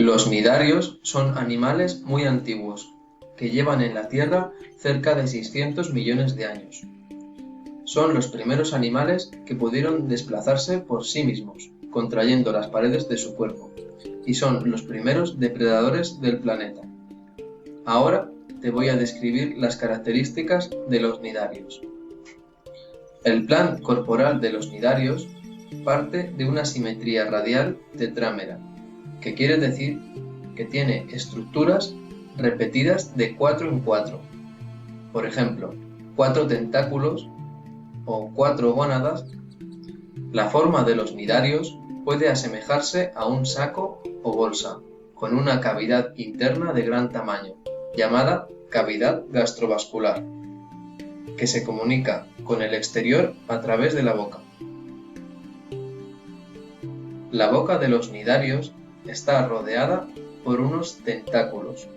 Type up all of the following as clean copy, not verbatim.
Los cnidarios son animales muy antiguos, que llevan en la Tierra cerca de 600 millones de años. Son los primeros animales que pudieron desplazarse por sí mismos, contrayendo las paredes de su cuerpo, y son los primeros depredadores del planeta. Ahora te voy a describir las características de los cnidarios. El plan corporal de los cnidarios parte de una simetría radial tetrámera, que quiere decir que tiene estructuras repetidas de 4 en 4. Por ejemplo, 4 tentáculos o 4 gónadas. La forma de los cnidarios puede asemejarse a un saco o bolsa, con una cavidad interna de gran tamaño, llamada cavidad gastrovascular, que se comunica con el exterior a través de la boca. La boca de los cnidarios está rodeada por unos tentáculos,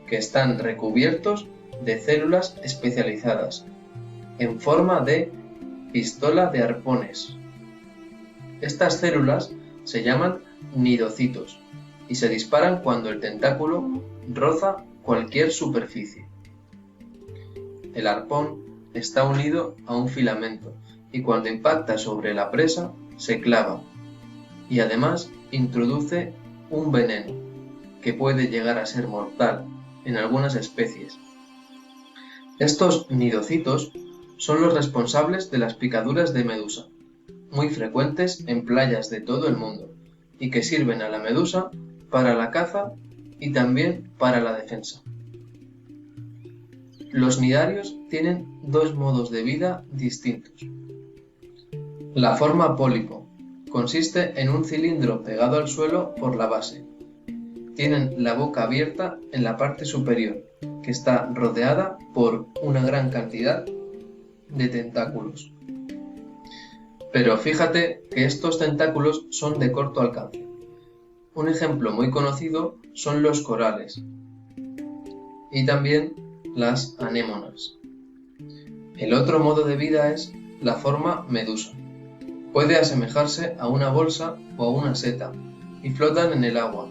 que están recubiertos de células especializadas, en forma de pistola de arpones. Estas células se llaman cnidocitos y se disparan cuando el tentáculo roza cualquier superficie. El arpón está unido a un filamento y cuando impacta sobre la presa se clava y además introduce un veneno que puede llegar a ser mortal en algunas especies. Estos cnidocitos son los responsables de las picaduras de medusa, muy frecuentes en playas de todo el mundo y que sirven a la medusa para la caza y también para la defensa. Los cnidarios tienen dos modos de vida distintos. La forma pólipo consiste en un cilindro pegado al suelo por la base. Tienen la boca abierta en la parte superior, que está rodeada por una gran cantidad de tentáculos. Pero fíjate que estos tentáculos son de corto alcance. Un ejemplo muy conocido son los corales y también las anémonas. El otro modo de vida es la forma medusa. Puede asemejarse a una bolsa o a una seta y flotan en el agua.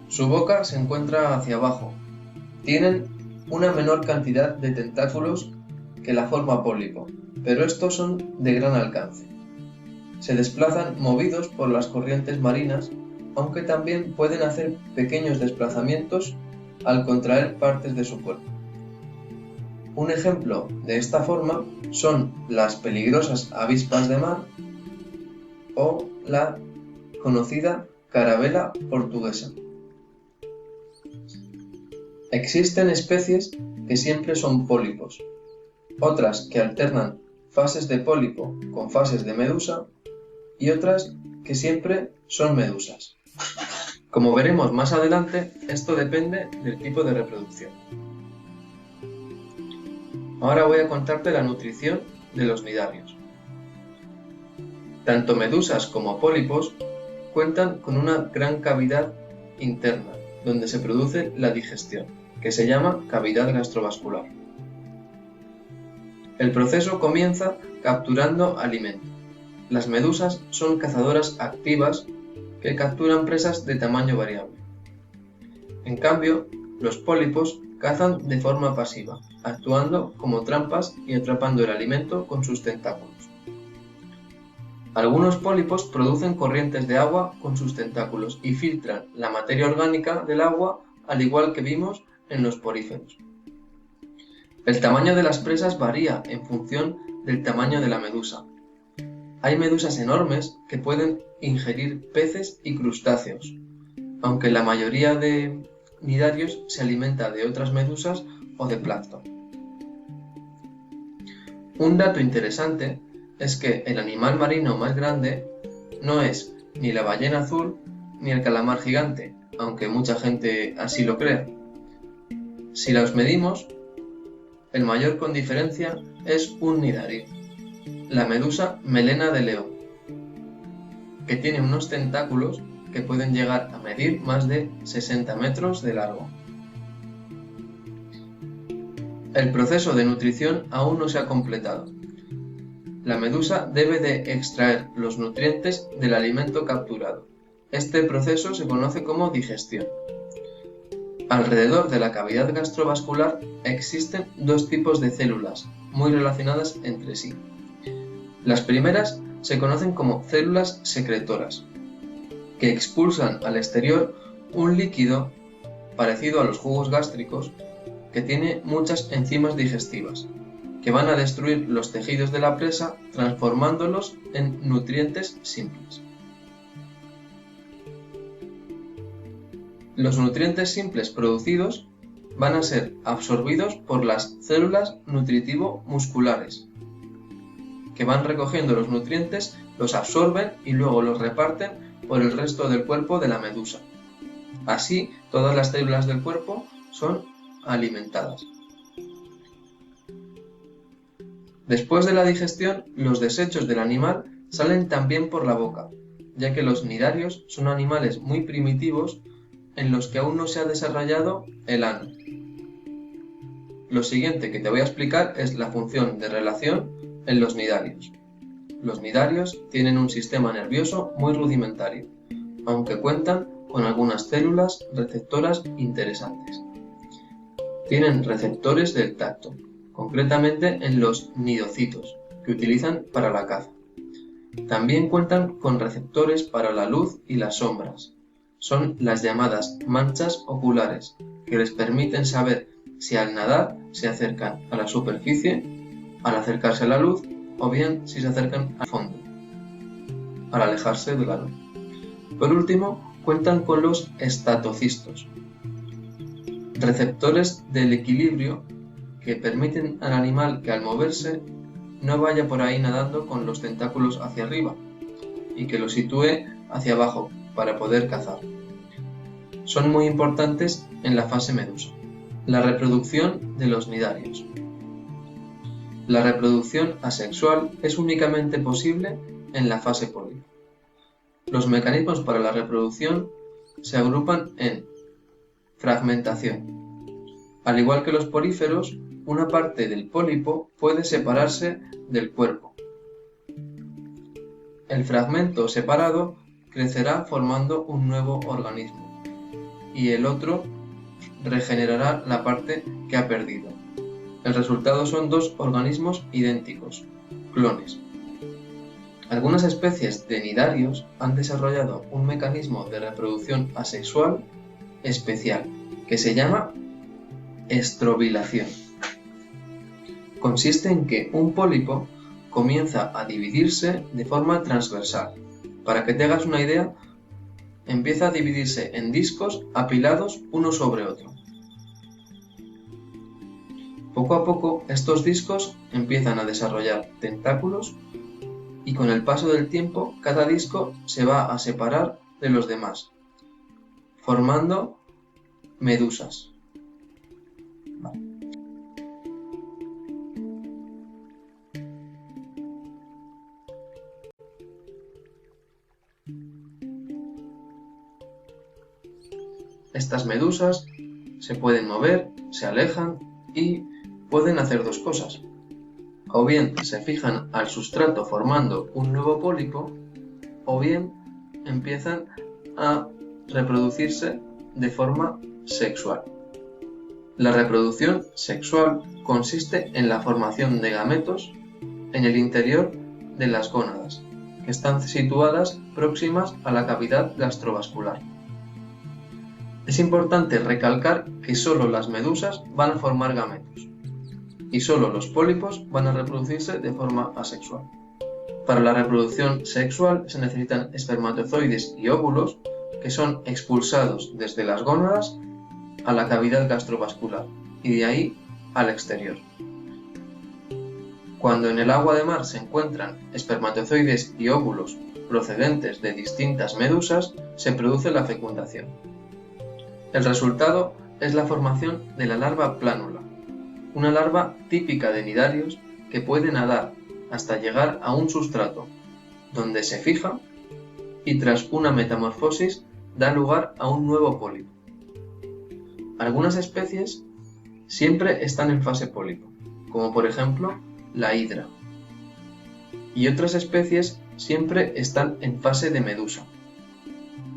Su boca se encuentra hacia abajo. Tienen una menor cantidad de tentáculos que la forma pólipo, pero estos son de gran alcance. Se desplazan movidos por las corrientes marinas, aunque también pueden hacer pequeños desplazamientos al contraer partes de su cuerpo. Un ejemplo de esta forma son las peligrosas avispas de mar o la conocida carabela portuguesa. Existen especies que siempre son pólipos, otras que alternan fases de pólipo con fases de medusa y otras que siempre son medusas. Como veremos más adelante, esto depende del tipo de reproducción. Ahora voy a contarte la nutrición de los cnidarios. Tanto medusas como pólipos cuentan con una gran cavidad interna, donde se produce la digestión, que se llama cavidad gastrovascular. El proceso comienza capturando alimento. Las medusas son cazadoras activas que capturan presas de tamaño variable. En cambio, los pólipos cazan de forma pasiva, actuando como trampas y atrapando el alimento con sus tentáculos. Algunos pólipos producen corrientes de agua con sus tentáculos y filtran la materia orgánica del agua, al igual que vimos en los poríferos. El tamaño de las presas varía en función del tamaño de la medusa. Hay medusas enormes que pueden ingerir peces y crustáceos, aunque la mayoría de cnidarios se alimenta de otras medusas o de plancton. Un dato interesante es que el animal marino más grande no es ni la ballena azul ni el calamar gigante, aunque mucha gente así lo cree. Si los medimos, el mayor con diferencia es un cnidario, la medusa melena de león, que tiene unos tentáculos que pueden llegar a medir más de 60 metros de largo. El proceso de nutrición aún no se ha completado. La medusa debe de extraer los nutrientes del alimento capturado Este proceso se conoce como digestión. Alrededor de la cavidad gastrovascular existen dos tipos de células muy relacionadas entre sí. Las primeras se conocen como células secretoras, que expulsan al exterior un líquido parecido a los jugos gástricos que tiene muchas enzimas digestivas, que van a destruir los tejidos de la presa transformándolos en nutrientes simples. Los nutrientes simples producidos van a ser absorbidos por las células nutritivo-musculares, que van recogiendo los nutrientes, los absorben y luego los reparten por el resto del cuerpo de la medusa. Así, todas las células del cuerpo son alimentadas. Después de la digestión, los desechos del animal salen también por la boca, ya que los cnidarios son animales muy primitivos en los que aún no se ha desarrollado el ano. Lo siguiente que te voy a explicar es la función de relación en los cnidarios. Los cnidarios tienen un sistema nervioso muy rudimentario, aunque cuentan con algunas células receptoras interesantes. Tienen receptores del tacto, concretamente en los cnidocitos, que utilizan para la caza. También cuentan con receptores para la luz y las sombras. Son las llamadas manchas oculares, que les permiten saber si al nadar se acercan a la superficie, al acercarse a la luz, o bien si se acercan al fondo, al alejarse de la luz. Por último, cuentan con los estatocistos, receptores del equilibrio que permiten al animal que al moverse no vaya por ahí nadando con los tentáculos hacia arriba y que lo sitúe hacia abajo para poder cazar. Son muy importantes en la fase medusa. La reproducción de los cnidarios. La reproducción asexual es únicamente posible en la fase pólipo. Los mecanismos para la reproducción se agrupan en fragmentación. Al igual que los poríferos, una parte del pólipo puede separarse del cuerpo. El fragmento separado crecerá formando un nuevo organismo y el otro regenerará la parte que ha perdido. El resultado son dos organismos idénticos, clones. Algunas especies de cnidarios han desarrollado un mecanismo de reproducción asexual especial que se llama estrobilación. Consiste en que un pólipo comienza a dividirse de forma transversal. Para que te hagas una idea, empieza a dividirse en discos apilados uno sobre otro. Poco a poco, estos discos empiezan a desarrollar tentáculos y con el paso del tiempo, cada disco se va a separar de los demás, formando medusas. Vale. Estas medusas se pueden mover, se alejan y pueden hacer dos cosas. O bien se fijan al sustrato formando un nuevo pólipo, o bien empiezan a reproducirse de forma sexual. La reproducción sexual consiste en la formación de gametos en el interior de las gónadas, que están situadas próximas a la cavidad gastrovascular. Es importante recalcar que solo las medusas van a formar gametos y solo los pólipos van a reproducirse de forma asexual. Para la reproducción sexual se necesitan espermatozoides y óvulos que son expulsados desde las gónadas a la cavidad gastrovascular y de ahí al exterior. Cuando en el agua de mar se encuentran espermatozoides y óvulos procedentes de distintas medusas, se produce la fecundación. El resultado es la formación de la larva plánula, una larva típica de cnidarios que puede nadar hasta llegar a un sustrato, donde se fija y tras una metamorfosis da lugar a un nuevo pólipo. Algunas especies siempre están en fase pólipo, como por ejemplo la hidra, y otras especies siempre están en fase de medusa.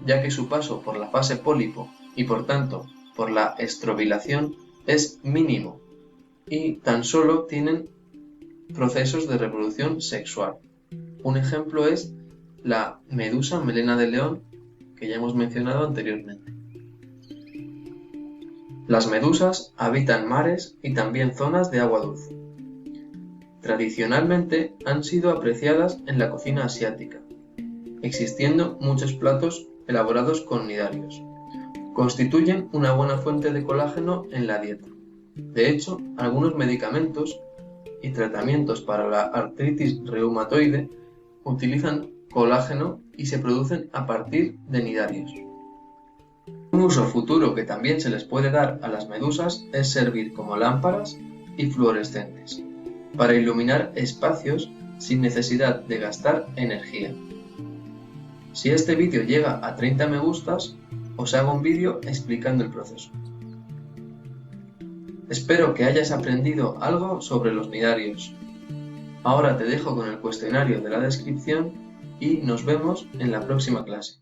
ya que su paso por la fase pólipo y por tanto por la estrobilación es mínimo y tan solo tienen procesos de reproducción sexual. Un ejemplo es la medusa melena de león que ya hemos mencionado anteriormente. Las medusas habitan mares y también zonas de agua dulce. Tradicionalmente han sido apreciadas en la cocina asiática, existiendo muchos platos elaborados con nidarios. Constituyen una buena fuente de colágeno en la dieta. De hecho, algunos medicamentos y tratamientos para la artritis reumatoide utilizan colágeno y se producen a partir de nidarios. Un uso futuro que también se les puede dar a las medusas es servir como lámparas y fluorescentes, para iluminar espacios sin necesidad de gastar energía. Si este vídeo llega a 30 me gustas, os hago un vídeo explicando el proceso. Espero que hayas aprendido algo sobre los nidarios. Ahora te dejo con el cuestionario de la descripción y nos vemos en la próxima clase.